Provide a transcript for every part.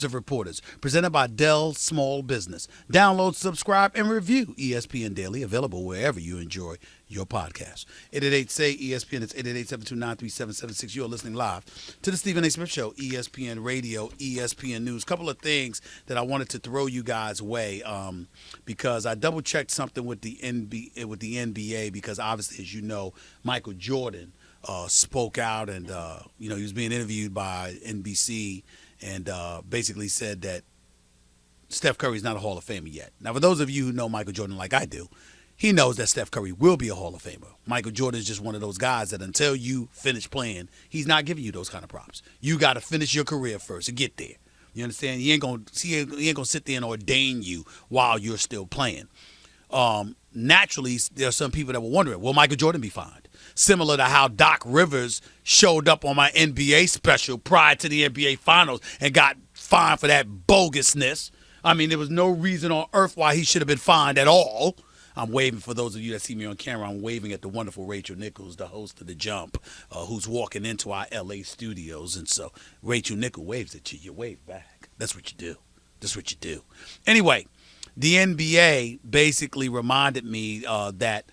of Reporters, presented by Dell Small Business. Download, subscribe, and review ESPN Daily, available wherever you enjoy your podcast. 888-SAY-ESPN. It's 888-729-3776. You are listening live to the Stephen A. Smith Show, ESPN Radio, ESPN News. Couple of things that I wanted to throw you guys' way because I double-checked something with the NBA because obviously, as you know, Michael Jordan spoke out and, he was being interviewed by NBC and basically said that Steph Curry's not a Hall of Famer yet. Now, for those of you who know Michael Jordan like I do, he knows that Steph Curry will be a Hall of Famer. Michael Jordan is just one of those guys that until you finish playing, he's not giving you those kind of props. You got to finish your career first and get there. You understand? He ain't gonna sit there and ordain you while you're still playing. Naturally, there are some people that were wondering, will Michael Jordan be fined? Similar to how Doc Rivers showed up on my NBA special prior to the NBA Finals and got fined for that bogusness. I mean, there was no reason on earth why he should have been fined at all. I'm waving for those of you that see me on camera. I'm waving at the wonderful Rachel Nichols, the host of The Jump, who's walking into our L.A. studios. And so Rachel Nichols waves at you. You wave back. That's what you do. That's what you do. Anyway, the NBA basically reminded me that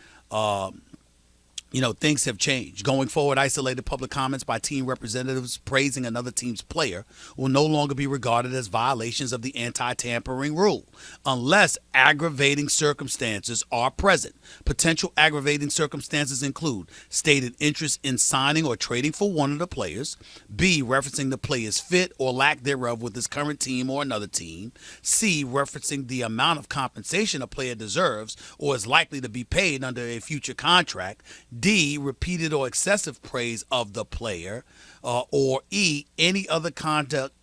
things have changed. Going forward, isolated public comments by team representatives praising another team's player will no longer be regarded as violations of the anti-tampering rule, unless aggravating circumstances are present. Potential aggravating circumstances include stated interest in signing or trading for one of the players, B, referencing the player's fit or lack thereof with his current team or another team, C, referencing the amount of compensation a player deserves or is likely to be paid under a future contract, D, repeated or excessive praise of the player, or E, any other conduct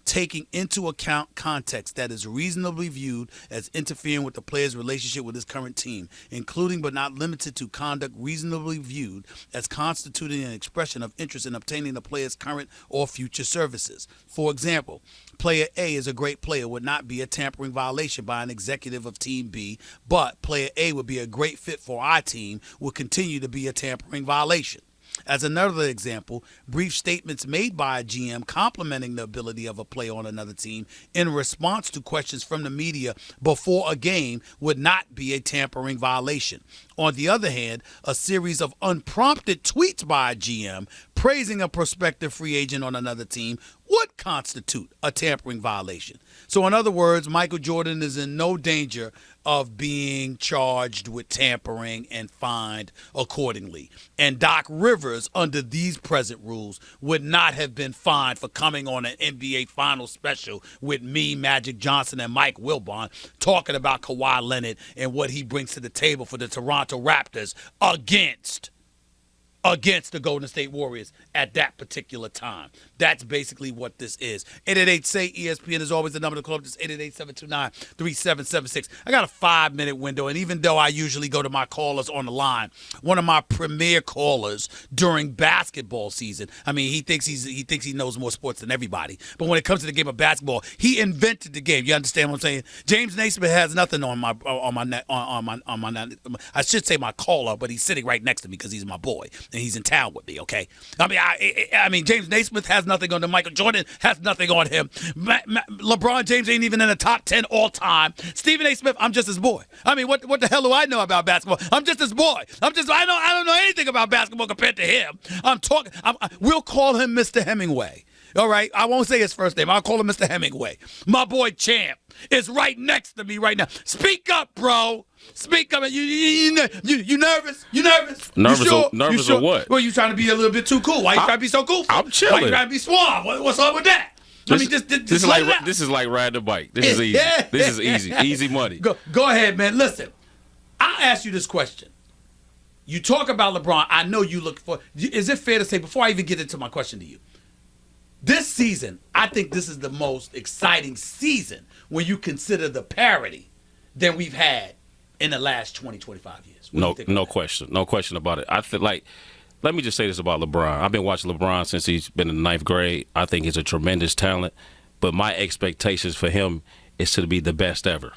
taking into account context that is reasonably viewed as interfering with the player's relationship with his current team, including but not limited to conduct reasonably viewed as constituting an expression of interest in obtaining the player's current or future services. For example, player A is a great player would not be a tampering violation by an executive of Team B, but player A would be a great fit for our team would continue to be a tampering violation. As another example, brief statements made by a GM complimenting the ability of a player on another team in response to questions from the media before a game would not be a tampering violation. On the other hand, a series of unprompted tweets by a GM praising a prospective free agent on another team would constitute a tampering violation. So in other words, Michael Jordan is in no danger of being charged with tampering and fined accordingly. And Doc Rivers, under these present rules, would not have been fined for coming on an NBA Finals special with me, Magic Johnson, and Mike Wilbon talking about Kawhi Leonard and what he brings to the table for the Toronto Raptors against the Golden State Warriors at that particular time. That's basically what this is. 888-SAY-ESPN is always the number to call up. This 888-729-3776. I got a 5-minute window, and even though I usually go to my callers on the line, one of my premier callers during basketball season, I mean, he thinks he knows more sports than everybody, but when it comes to the game of basketball, he invented the game. You understand what I'm saying? James Naismith has nothing on my I should say my caller, but he's sitting right next to me because he's my boy. And he's in town with me, okay? I mean, James Naismith has nothing on him. Michael Jordan has nothing on him. LeBron James ain't even in the top 10 all time. Stephen A. Smith, I'm just his boy. I mean, what the hell do I know about basketball? I'm just his boy. I don't know anything about basketball compared to him. We'll call him Mr. Hemingway. All right, I won't say his first name. I'll call him Mr. Hemingway. My boy Champ is right next to me right now. Speak up, bro. Speak up. You nervous? You nervous? Nervous? You sure? Nervous or what? Well, you trying to be a little bit too cool. Why you trying to be so cool? I'm chilling. Why you trying to be suave? What's up with that? This is like riding a bike. This is easy. This is easy. Easy money. Go ahead, man. Listen, I'll ask you this question. You talk about LeBron. I know you look for. Is it fair to say, before I even get into my question to you, this season, I think this is the most exciting season when you consider the parity that we've had in the last 20, 25 years. No question. No question about it. I feel like, let me just say this about LeBron. I've been watching LeBron since he's been in the 9th grade. I think he's a tremendous talent, but my expectations for him is to be the best ever.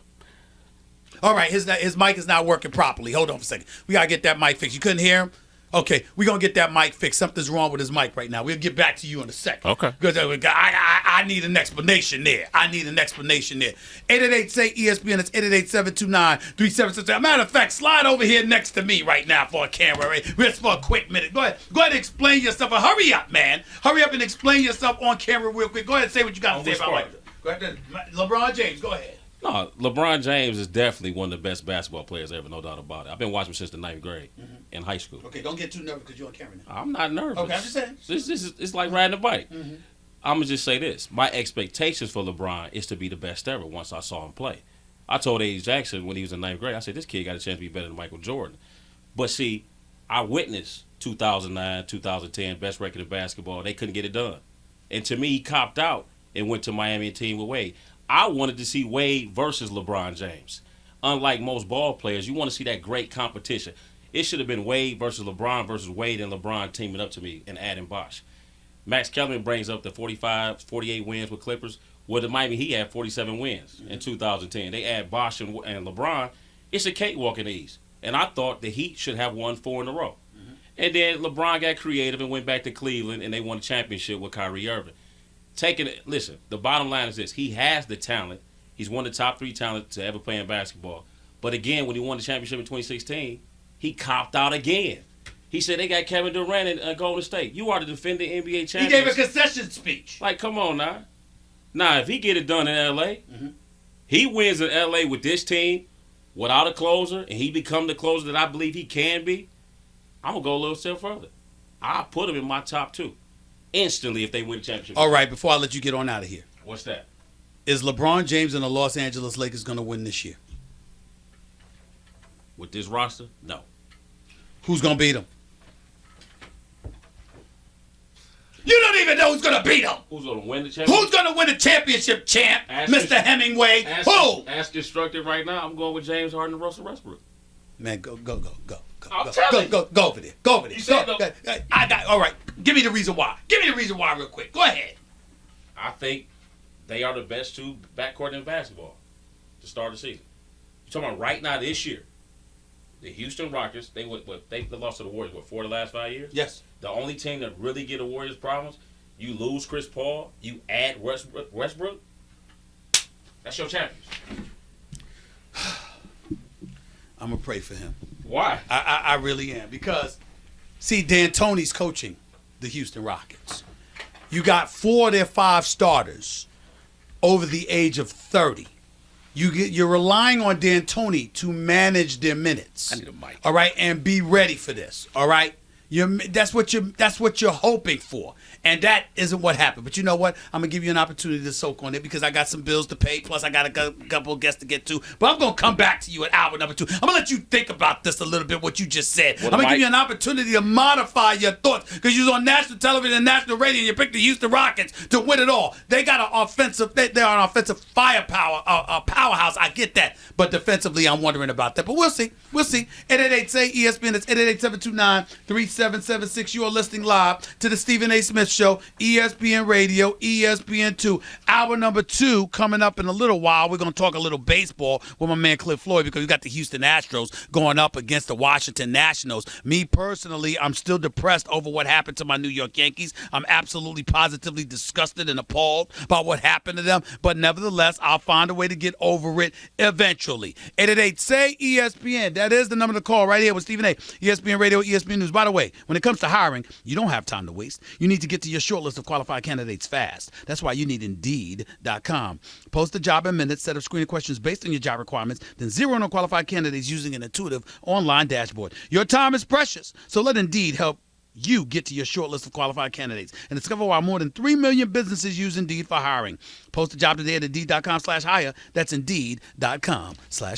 All right, his mic is not working properly. Hold on for a second. We got to get that mic fixed. You couldn't hear him? Okay, we're going to get that mic fixed. Something's wrong with his mic right now. We'll get back to you in a second. Okay. Because I need an explanation there. 888-SAY-ESPN. It's 888-729-3766. Matter of fact, slide over here next to me right now for a camera. Right? Just for a quick minute. Go ahead and explain yourself. Hurry up, man. Hurry up and explain yourself on camera real quick. Go ahead and say what you got to say about it. Go ahead. LeBron James, go ahead. No, LeBron James is definitely one of the best basketball players ever, no doubt about it. I've been watching him since the 9th grade in high school. Okay, don't get too nervous because you're on camera now. I'm not nervous. Okay, I'm just saying. It's like riding a bike. I'm going to just say this. My expectations for LeBron is to be the best ever once I saw him play. I told A.J. Jackson when he was in 9th grade, I said, this kid got a chance to be better than Michael Jordan. But see, I witnessed 2009, 2010, best record in basketball. They couldn't get it done. And to me, he copped out and went to Miami and teamed with Wade. I wanted to see Wade versus LeBron James. Unlike most ball players, you want to see that great competition. It should have been Wade versus LeBron versus Wade and LeBron teaming up to me and adding Bosh. Max Kellerman brings up the 45, 48 wins with Clippers. Well, in Miami, he had 47 wins in 2010. They add Bosh and LeBron. It's a cakewalk in the East. And I thought the Heat should have won 4 in a row. And then LeBron got creative and went back to Cleveland, and they won a championship with Kyrie Irving. Listen, the bottom line is this. He has the talent. He's one of the top 3 talents to ever play in basketball. But again, when he won the championship in 2016, he copped out again. He said they got Kevin Durant in Golden State. You are the defending NBA champion. He gave a concession speech. Like, come on now. Now, if he get it done in L.A., he wins in L.A. with this team without a closer, and he become the closer that I believe he can be, I'm going to go a little step further. I'll put him in my top 2. Instantly if they win the championship. All right, before I let you get on out of here. What's that? Is LeBron James and the Los Angeles Lakers going to win this year? With this roster? No. Who's going to beat them? You don't even know who's going to beat them. Who's going to win the championship? Who's going to win the championship, champ? Mr. Hemingway. Who? Ask instructed right now. I'm going with James Harden and Russell Westbrook. Man, go. Go over there. Go over there. You said no. All right. Give me the reason why. Give me the reason why real quick. Go ahead. I think they are the best 2 backcourt in basketball to start the season. You're talking about right now this year. The Houston Rockets, they lost to the Warriors, 4 of the last 5 years? Yes. The only team that really get the Warriors problems, you lose Chris Paul, you add Westbrook, that's your champions. I'm going to pray for him. Why? I really am. Because, see, D'Antoni's coaching the Houston Rockets. You got 4 of their 5 starters over the age of 30. You're relying on D'Antoni to manage their minutes. I need a mic. All right, and be ready for this. All right. That's what you're hoping for, and that isn't what happened. But you know what? I'm gonna give you an opportunity to soak on it because I got some bills to pay. Plus, I got a couple of guests to get to. But I'm gonna come back to you at hour number 2. I'm gonna let you think about this a little bit. What you just said. I'm gonna give you an opportunity to modify your thoughts because you're on national television and national radio. And you picked the Houston Rockets to win it all. They got an offensive. They are an offensive firepower, a powerhouse. I get that, but defensively, I'm wondering about that. But we'll see. 888-SAY-ESPN. It's 888-729-3776. You are listening live to the Stephen A. Smith Show, ESPN Radio, ESPN2. Hour number 2 coming up in a little while. We're going to talk a little baseball with my man Cliff Floyd because we got the Houston Astros going up against the Washington Nationals. Me personally, I'm still depressed over what happened to my New York Yankees. I'm absolutely positively disgusted and appalled by what happened to them. But nevertheless, I'll find a way to get over it eventually. 888-SAY-ESPN. That is the number to call right here with Stephen A. ESPN Radio, ESPN News. By the way, when it comes to hiring, you don't have time to waste. You need to get to your short list of qualified candidates fast. That's why you need Indeed.com. Post a job in minutes, set up screening questions based on your job requirements, then zero in on qualified candidates using an intuitive online dashboard. Your time is precious, so let Indeed help you get to your short list of qualified candidates and discover why more than 3 million businesses use Indeed for hiring. Post a job today at Indeed.com/hire. That's Indeed.com/hire.